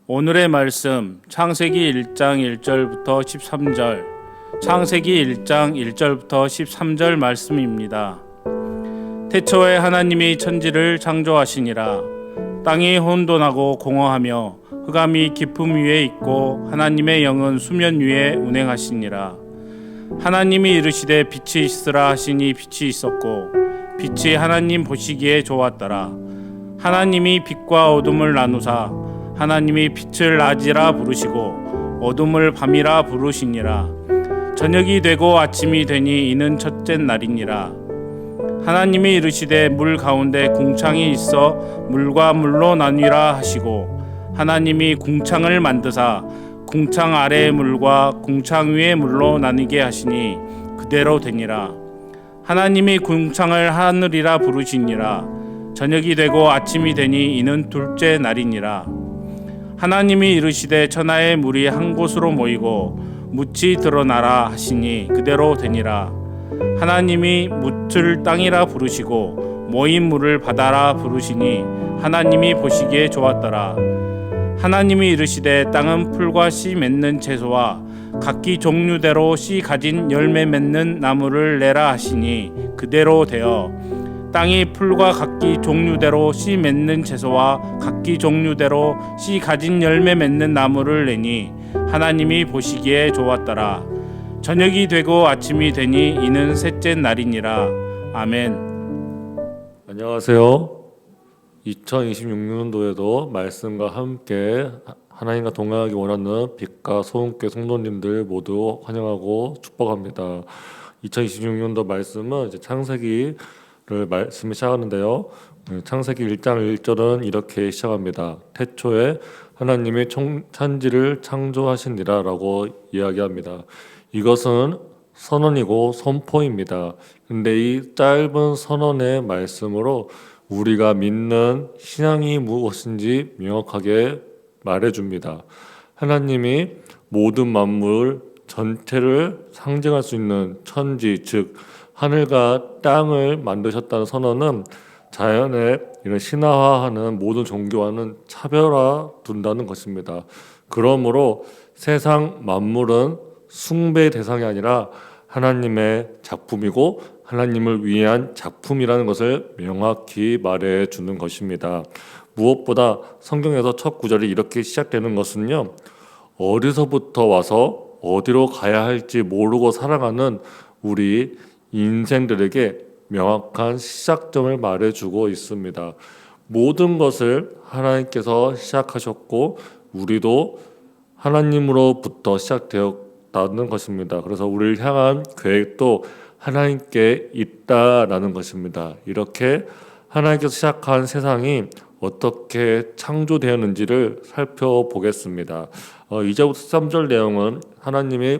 오늘의 말씀 창세기 1장 1절부터 13절, 창세기 1장 1절부터 13절 말씀입니다. 태초에 하나님이 천지를 창조하시니라. 땅이 혼돈하고 공허하며 흑암이 깊음 위에 있고 하나님의 영은 수면 위에 운행하시니라. 하나님이 이르시되 빛이 있으라 하시니 빛이 있었고 빛이 하나님 보시기에 좋았더라. 하나님이 빛과 어둠을 나누사 하나님이 빛을 낮이라 부르시고 어둠을 밤이라 부르시니라. 저녁이 되고 아침이 되니 이는 첫째 날이니라. 하나님이 이르시되 물 가운데 궁창이 있어 물과 물로 나뉘라 하시고 하나님이 궁창을 만드사 궁창 아래의 물과 궁창 위의 물로 나뉘게 하시니 그대로 되니라. 하나님이 궁창을 하늘이라 부르시니라. 저녁이 되고 아침이 되니 이는 둘째 날이니라. 하나님이 이르시되 천하의 물이 한 곳으로 모이고 묻이 드러나라 하시니 그대로 되니라. 하나님이 묻을 땅이라 부르시고 모인 물을 바다라 부르시니 하나님이 보시기에 좋았더라. 하나님이 이르시되 땅은 풀과 씨 맺는 채소와 각기 종류대로 씨 가진 열매 맺는 나무를 내라 하시니 그대로 되어 땅이 풀과 각기 종류대로 씨 맺는 채소와 각기 종류대로 씨 가진 열매 맺는 나무를 내니 하나님이 보시기에 좋았더라. 저녁이 되고 아침이 되니 이는 셋째 날이니라. 아멘. 안녕하세요. 2026년도에도 말씀과 함께 하나님과 동행하기 원하는 빛과 소음교 성도님들 모두 환영하고 축복합니다. 2026년도 말씀은 이제 창세기를 말씀을 시작하는데요. 창세기 1장 1절은 이렇게 시작합니다. 태초에 하나님이 천지를 창조하시니라 라고 이야기합니다. 이것은 선언이고 선포입니다. 근데 이 짧은 선언의 말씀으로 우리가 믿는 신앙이 무엇인지 명확하게 말해줍니다. 하나님이 모든 만물 전체를 상징할 수 있는 천지, 즉 하늘과 땅을 만드셨다는 선언은 자연의 이런 신화화하는 모든 종교와는 차별화 둔다는 것입니다. 그러므로 세상 만물은 숭배의 대상이 아니라 하나님의 작품이고 하나님을 위한 작품이라는 것을 명확히 말해주는 것입니다. 무엇보다 성경에서 첫 구절이 이렇게 시작되는 것은요, 어디서부터 와서 어디로 가야 할지 모르고 살아가는 우리 인생들에게 명확한 시작점을 말해주고 있습니다. 모든 것을 하나님께서 시작하셨고 우리도 하나님으로부터 시작되었다는 것입니다. 그래서 우리를 향한 계획도 하나님께 있다라는 것입니다. 이렇게 하나님께서 시작한 세상이 어떻게 창조되었는지를 살펴보겠습니다. 2절부터 3절 내용은 하나님이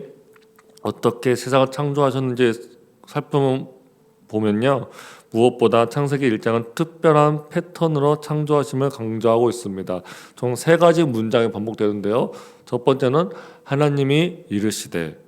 어떻게 세상을 창조하셨는지 살펴보면요, 무엇보다 창세기 1장은 특별한 패턴으로 창조하심을 강조하고 있습니다. 총 3가지 문장이 반복되는데요. 첫 번째는 하나님이 이르시되,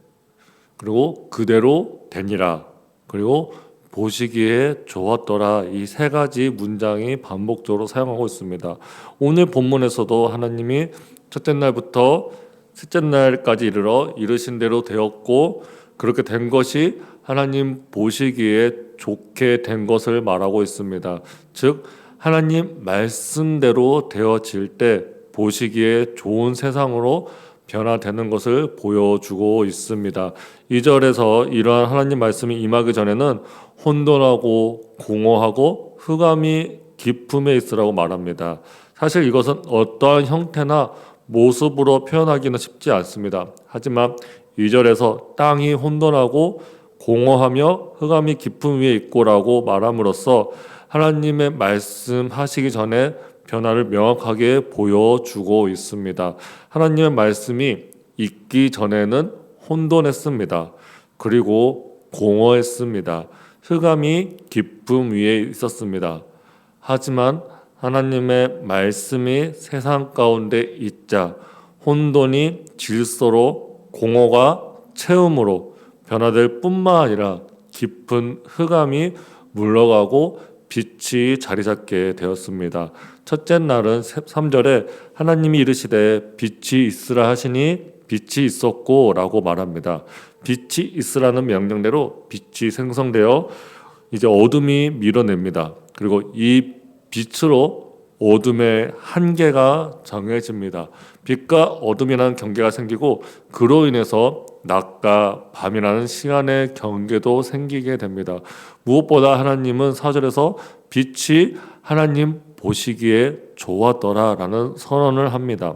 그리고 그대로 되니라, 그리고 보시기에 좋았더라. 이 3가지 문장이 반복적으로 사용하고 있습니다. 오늘 본문에서도 하나님이 첫째 날부터 셋째 날까지 이르러 이르신 대로 되었고 그렇게 된 것이 하나님 보시기에 좋게 된 것을 말하고 있습니다. 즉 하나님 말씀대로 되어질 때 보시기에 좋은 세상으로 변화되는 것을 보여주고 있습니다. 2절에서 이러한 하나님 말씀이 임하기 전에는 혼돈하고 공허하고 흑암이 깊음에 있으라고 말합니다. 사실 이것은 어떠한 형태나 모습으로 표현하기는 쉽지 않습니다. 하지만 2절에서 땅이 혼돈하고 공허하며 흑암이 깊음 위에 있고라고 말함으로써 하나님의 말씀하시기 전에 변화를 명확하게 보여주고 있습니다. 하나님의 말씀이 있기 전에는 혼돈했습니다. 그리고 공허했습니다. 흑암이 깊음 위에 있었습니다. 하지만 하나님의 말씀이 세상 가운데 있자 혼돈이 질서로 공허가 체험으로 변화될 뿐만 아니라 깊은 흑암이 물러가고 빛이 자리 잡게 되었습니다. 첫째 날은 3절에 하나님이 이르시되 빛이 있으라 하시니 빛이 있었고 라고 말합니다. 빛이 있으라는 명령대로 빛이 생성되어 이제 어둠이 밀어냅니다. 그리고 이 빛으로 어둠의 한계가 정해집니다. 빛과 어둠이라는 경계가 생기고 그로 인해서 낮과 밤이라는 시간의 경계도 생기게 됩니다. 무엇보다 하나님은 4절에서 빛이 하나님 보시기에 좋았더라라는 선언을 합니다.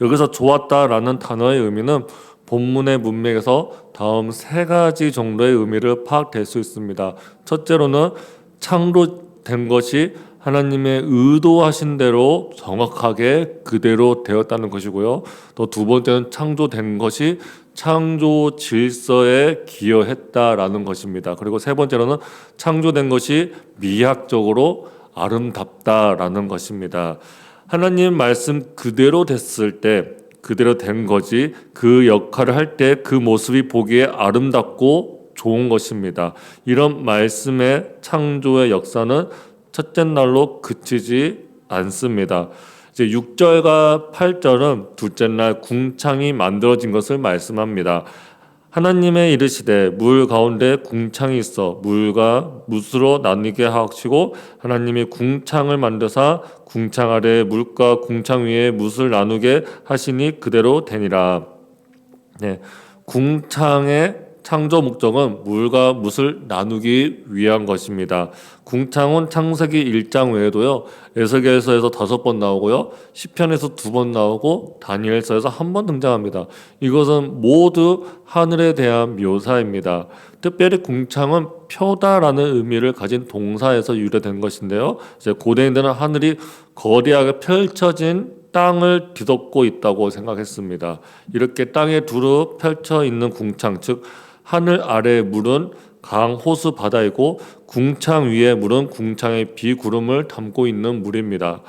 여기서 좋았다라는 단어의 의미는 본문의 문맥에서 다음 세 가지 정도의 의미를 파악될 수 있습니다. 첫째로는 창조된 것이 하나님의 의도하신 대로 정확하게 그대로 되었다는 것이고요. 또 두 번째는 창조된 것이 창조 질서에 기여했다라는 것입니다. 그리고 세 번째로는 창조된 것이 미학적으로 아름답다라는 것입니다. 하나님 말씀 그대로 됐을 때 그대로 된 거지 그 역할을 할 때 그 모습이 보기에 아름답고 좋은 것입니다. 이런 말씀의 창조의 역사는 첫째 날로 그치지 않습니다. 이제 6절과 8절은 둘째 날 궁창이 만들어진 것을 말씀합니다. 하나님의 이르시되 물 가운데 궁창이 있어 물과 뭇으로 나뉘게 하시고 하나님이 궁창을 만드사 궁창 아래 물과 궁창 위에 뭇을 나누게 하시니 그대로 되니라. 네, 궁창의 창조 목적은 물과 뭇을 나누기 위한 것입니다. 궁창은 창세기 1장 외에도요. 에스겔서에서 5번 나오고요. 시편에서 2번 나오고 다니엘서에서 1번 등장합니다. 이것은 모두 하늘에 대한 묘사입니다. 특별히 궁창은 펴다라는 의미를 가진 동사에서 유래된 것인데요. 이제 고대인들은 하늘이 거대하게 펼쳐진 땅을 뒤덮고 있다고 생각했습니다. 이렇게 땅에 두루 펼쳐 있는 궁창, 즉 하늘 아래의 물은 강, 호수, 바다이고 궁창 위의 물은 궁창의 비구름을 담고 있는 물입니다.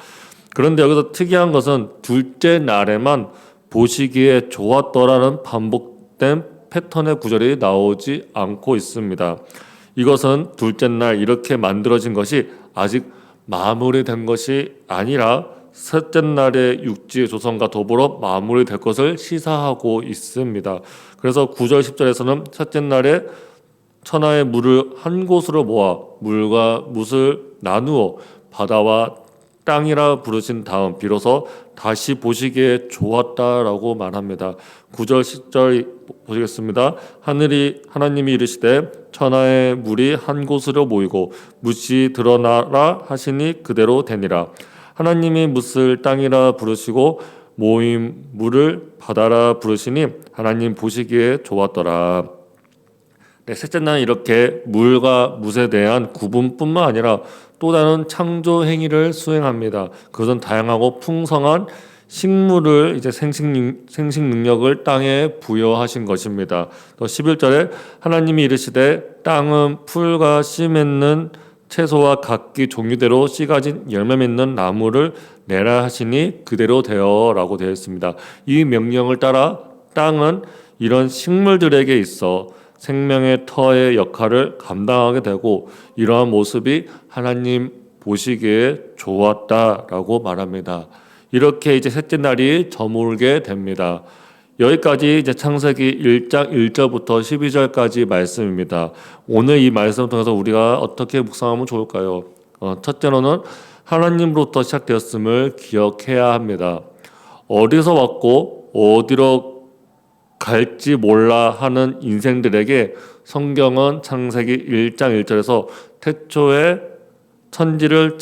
그런데 여기서 특이한 것은 둘째 날에만 보시기에 좋았더라는 반복된 패턴의 구절이 나오지 않고 있습니다. 이것은 둘째 날 이렇게 만들어진 것이 아직 마무리된 것이 아니라 셋째 날의 육지의 조성과 더불어 마무리될 것을 시사하고 있습니다. 그래서 9절 10절에서는 셋째 날에 천하의 물을 한 곳으로 모아 물과 뭇을 나누어 바다와 땅이라 부르신 다음 비로소 다시 보시기에 좋았다라고 말합니다. 9절 10절 보시겠습니다. 하나님이 이르시되 천하의 물이 한 곳으로 모이고 뭇이 드러나라 하시니 그대로 되니라. 하나님이 뭇을 땅이라 부르시고 모임 물을 바다라 부르시니 하나님 보시기에 좋았더라. 네, 셋째 날은 이렇게 물과 뭇에 대한 구분뿐만 아니라 또 다른 창조 행위를 수행합니다. 그것은 다양하고 풍성한 식물을 이제 생식 능력을 땅에 부여하신 것입니다. 또 11절에 하나님이 이르시되 땅은 풀과 씨 맺는 채소와 각기 종류대로 씨 가진 열매 맺는 나무를 내라 하시니 그대로 되어라고 되어 있습니다. 이 명령을 따라 땅은 이런 식물들에게 있어 생명의 터의 역할을 감당하게 되고 이러한 모습이 하나님 보시기에 좋았다라고 말합니다. 이렇게 이제 셋째 날이 저물게 됩니다. 여기까지 이제 창세기 1장 1절부터 12절까지 말씀입니다. 오늘 이 말씀을 통해서 우리가 어떻게 묵상하면 좋을까요? 첫째로는 하나님으로부터 시작되었음을 기억해야 합니다. 어디서 왔고 어디로 갈지 몰라 하는 인생들에게 성경은 창세기 1장 1절에서 태초에 천지를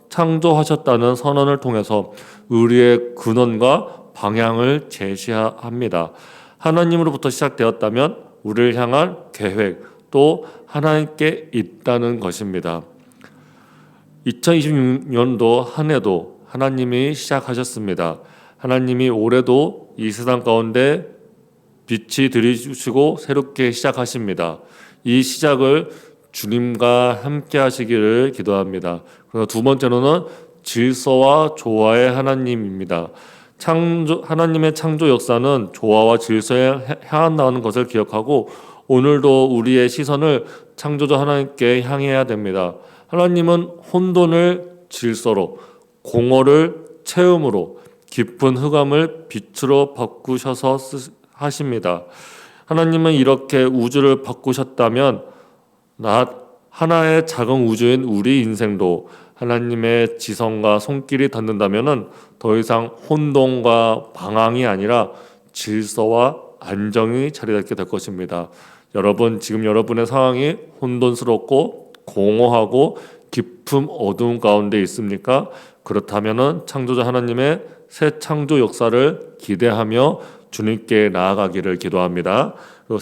창조하셨다는 선언을 통해서 우리의 근원과 방향을 제시합니다. 하나님으로부터 시작되었다면 우리를 향한 계획 또 하나님께 있다는 것입니다. 2026년도 한 해도 하나님이 시작하셨습니다. 하나님이 올해도 이 세상 가운데 빛이 들이주시고 새롭게 시작하십니다. 이 시작을 주님과 함께 하시기를 기도합니다. 그리고 두 번째로는 질서와 조화의 하나님입니다. 하나님의 창조 역사는 조화와 질서에 향한다는 것을 기억하고 오늘도 우리의 시선을 창조주 하나님께 향해야 됩니다. 하나님은 혼돈을 질서로, 공허를 체험으로, 깊은 흑암을 빛으로 바꾸셔서 하십니다. 하나님은 이렇게 우주를 바꾸셨다면 하나의 작은 우주인 우리 인생도 하나님의 지성과 손길이 닿는다면 더 이상 혼돈과 방황이 아니라 질서와 안정이 자리잡게 될 것입니다. 여러분, 지금 여러분의 상황이 혼돈스럽고 공허하고 깊은 어두움 가운데 있습니까? 그렇다면 창조자 하나님의 새 창조 역사를 기대하며 주님께 나아가기를 기도합니다. 그리고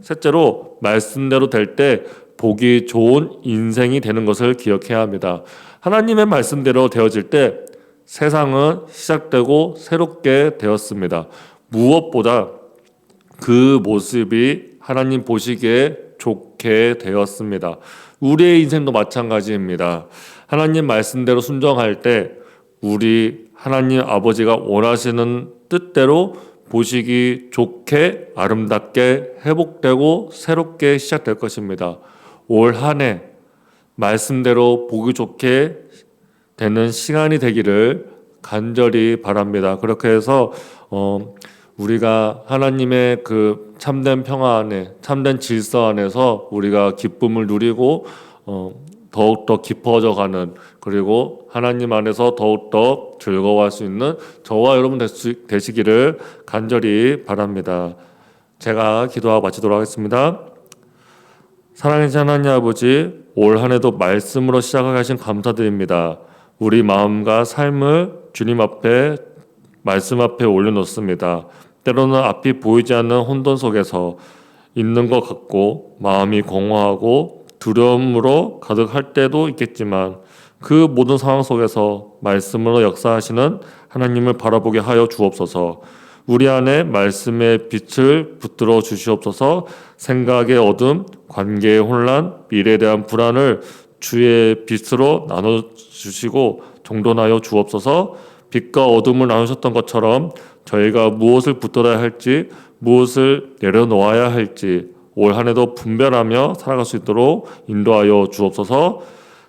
셋째로 말씀대로 될 때 보기 좋은 인생이 되는 것을 기억해야 합니다. 하나님의 말씀대로 되어질 때 세상은 시작되고 새롭게 되었습니다. 무엇보다 그 모습이 하나님 보시기에 좋게 되었습니다. 우리의 인생도 마찬가지입니다. 하나님 말씀대로 순종할 때 우리 하나님 아버지가 원하시는 뜻대로 보시기 좋게 아름답게 회복되고 새롭게 시작될 것입니다. 올 한 해 말씀대로 보기 좋게 되는 시간이 되기를 간절히 바랍니다. 그렇게 해서 우리가 하나님의 그 참된 평화 안에, 참된 질서 안에서 우리가 기쁨을 누리고 더욱더 깊어져 가는, 그리고 하나님 안에서 더욱더 즐거워할 수 있는 저와 여러분 되시기를 간절히 바랍니다. 제가 기도하고 마치도록 하겠습니다. 사랑하신 하나님 아버지, 올 한 해도 말씀으로 시작하게 하신 감사드립니다. 우리 마음과 삶을 주님 앞에, 말씀 앞에 올려놓습니다. 때로는 앞이 보이지 않는 혼돈 속에서 있는 것 같고 마음이 공허하고 두려움으로 가득할 때도 있겠지만 그 모든 상황 속에서 말씀으로 역사하시는 하나님을 바라보게 하여 주옵소서. 우리 안에 말씀의 빛을 붙들어 주시옵소서. 생각의 어둠, 관계의 혼란, 미래에 대한 불안을 주의 빛으로 나눠주시고 정돈하여 주옵소서. 빛과 어둠을 나누셨던 것처럼 저희가 무엇을 붙들어야 할지, 무엇을 내려놓아야 할지 올 한 해도 분별하며 살아갈 수 있도록 인도하여 주옵소서.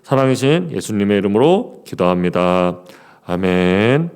사랑이신 예수님의 이름으로 기도합니다. 아멘.